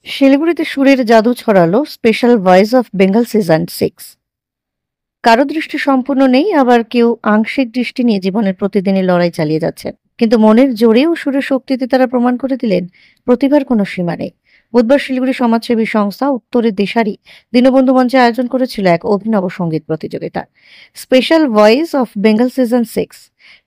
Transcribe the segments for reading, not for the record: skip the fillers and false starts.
শিলিগুড়িতে সুরের জাদু ছড়ালো special voice of Bengal season 6। কারো দৃষ্টি সম্পূর্ণ নেই, আবার কেউ আংশিক দৃষ্টি নিয়ে জীবনের প্রতিদিনই লড়াই চালিয়ে যাচ্ছেন। কিন্তু মনের জোরে ও সুরের শক্তিতে তারা প্রমাণ করে দিলেন প্রতিভার কোনো সীমা নেই। বুধবার শিলিগুড়ি সমাজসেবী সংস্থা উত্তরের দিশারি দীনবন্ধু মঞ্চে আয়োজন করেছিল এক অভিনব সঙ্গীত প্রতিযোগিতা, special voice of Bengal season 6।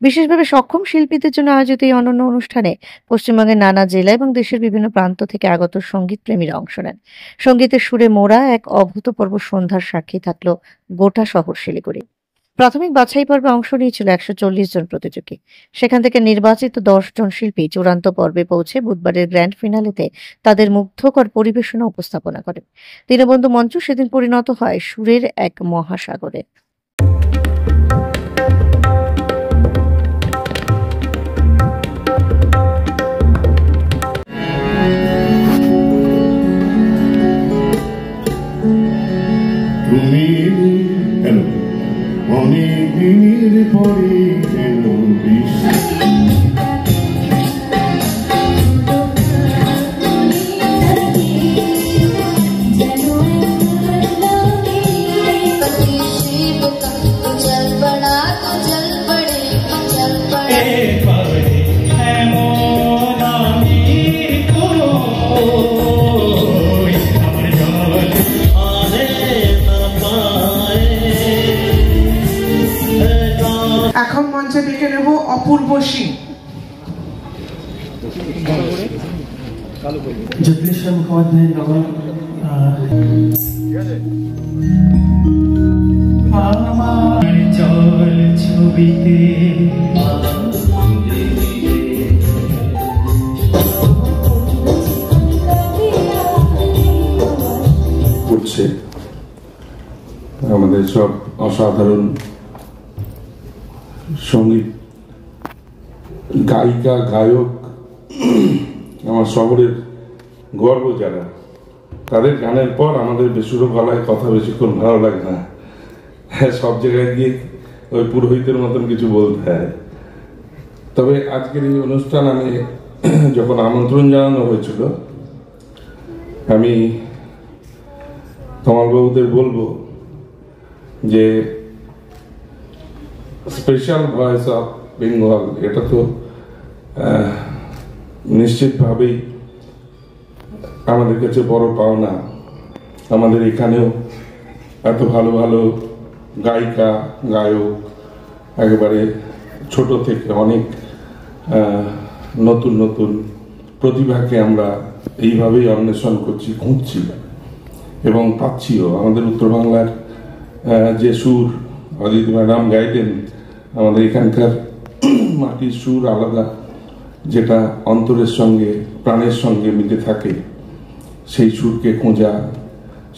বিশেষভাবে সক্ষম শিল্পীদের জন্য আয়োজিত এই অনন্য অনুষ্ঠানে পশ্চিমবঙ্গের নানা জেলা এবং দেশের বিভিন্ন প্রান্ত থেকে আগত সঙ্গীত প্রেমীরা অংশ নেন। সঙ্গীতের সুরে মোড়া এক অভূতপূর্ব সন্ধ্যার সাক্ষী থাকলো গোটা শহর শিলিগুড়ি। প্রাথমিক বাছাই পর্বে অংশ নিয়েছিল 140 জন প্রতিযোগী। সেখান থেকে নির্বাচিত 10 জন শিল্পী চূড়ান্ত পর্বে পৌঁছে বুধবারের গ্র্যান্ড ফিনালেতে তাদের মুগ্ধকর পরিবেশনা উপস্থাপনা করেন। দীনবন্ধু মঞ্চ সেদিন পরিণত হয় সুরের এক মহাসাগরে। তুমি কেন অনেক দিনের পরে কেন এখন মঞ্চে ডেকে নেব অপূর্ব সিং। জ্যোতিষের মুখোপাধ্যায় নগর আমার জল ছবিতে করছে আমাদের সব অসাধারণ সঙ্গীত গায়িকা গায়ক, আমার শহরের গর্ব যারা, তাদের গানের পর আমাদের বেসুরো গলায় কথা বেশিক্ষণ ভালো লাগে না। হ্যাঁ, সব জায়গায় গিয়ে ওই পুরোহিতের মতন কিছু বলতে হয়। তবে আজকের এই অনুষ্ঠান আমি যখন আমন্ত্রণ জানানো হয়েছিল, আমি কমলবাবুদের বলবো যে স্পেশাল ভয়েস অফ বেঙ্গল, এটা তো নিশ্চিতভাবেই আমাদের কাছে বড় পাওনা। আমাদের এখানেও এত ভালো ভালো গায়িকা গায়ক, একেবারে ছোট থেকে অনেক নতুন নতুন প্রতিভাকে আমরা এইভাবেই অন্বেষণ করছি, খুঁজছি এবং পাচ্ছিও। আমাদের উত্তর বাংলার যে সুর অদিতি ম্যাডাম গাইলেন, আমাদের এখানকার মাটির সুর আলাদা, যেটা অন্তরের সঙ্গে প্রাণের সঙ্গে মিলে থাকে, সেই সুরকে খোঁজা,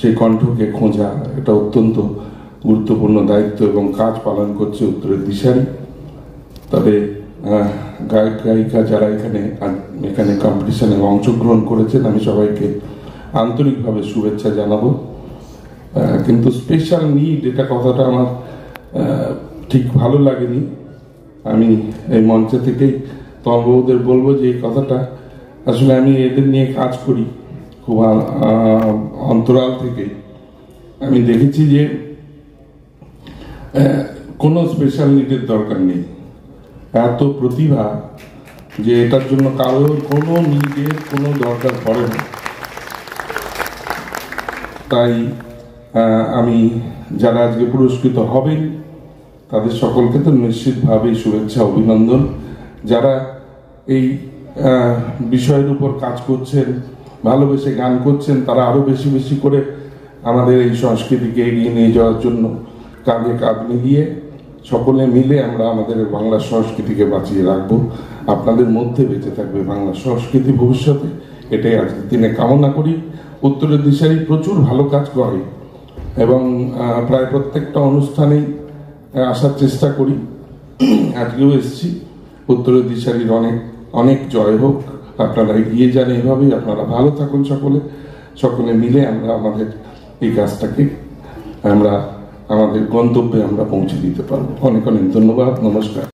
সেই কণ্ঠকে খোঁজা, এটা অত্যন্ত গুরুত্বপূর্ণ দায়িত্ব এবং কাজ পালন করছে উত্তরের দিশারি। তবে গায়ক গায়িকা যারা এখানে কম্পিটিশনে অংশগ্রহণ করেছেন, আমি সবাইকে আন্তরিকভাবে শুভেচ্ছা জানাবো। কিন্তু স্পেশাল নিড, এটা কথাটা আমার ঠিক ভালো লাগেনি। আমি এই মঞ্চে থেকেই তমবাবুদের বলবো যে এই কথাটা আসলে আমি এদের নিয়ে কাজ করি খুব অন্তরাল থেকে। আমি দেখেছি যে কোনো স্পেশাল নিডের দরকার নেই, এত প্রতিভা যে এটার জন্য কারোর কোনো নিডের কোনো দরকার পড়ে না। তাই আমি যারা আজকে পুরস্কৃত হবেন তাদের সকলকে তো নিশ্চিতভাবেই শুভেচ্ছা, অভিনন্দন। যারা এই বিষয়ের উপর কাজ করছেন, ভালোবেসে গান করছেন, তারা আরো বেশি বেশি করে আমাদের এই সংস্কৃতিকে এগিয়ে নিয়ে যাওয়ার জন্য কাঁধে কাঁধ মিলিয়ে সকলে মিলে আমরা আমাদের বাংলা সংস্কৃতিকে বাঁচিয়ে রাখবো। আপনাদের মধ্যে বেঁচে থাকবে বাংলা সংস্কৃতি ভবিষ্যতে, এটাই আজকের দিনে কামনা করি। উত্তরের দিশারি প্রচুর ভালো কাজ করে এবং প্রায় প্রত্যেকটা অনুষ্ঠানেই আসার চেষ্টা করি। আজকেও এসেছি। উত্তরের দিশারির অনেক অনেক জয় হোক। আপনারা এগিয়ে যান এইভাবেই, আপনারা ভালো থাকুন। সকলে মিলে আমরা আমাদের এই কাজটাকে আমরা আমাদের গন্তব্যে আমরা পৌঁছে দিতে পারবো। অনেক অনেক ধন্যবাদ, নমস্কার।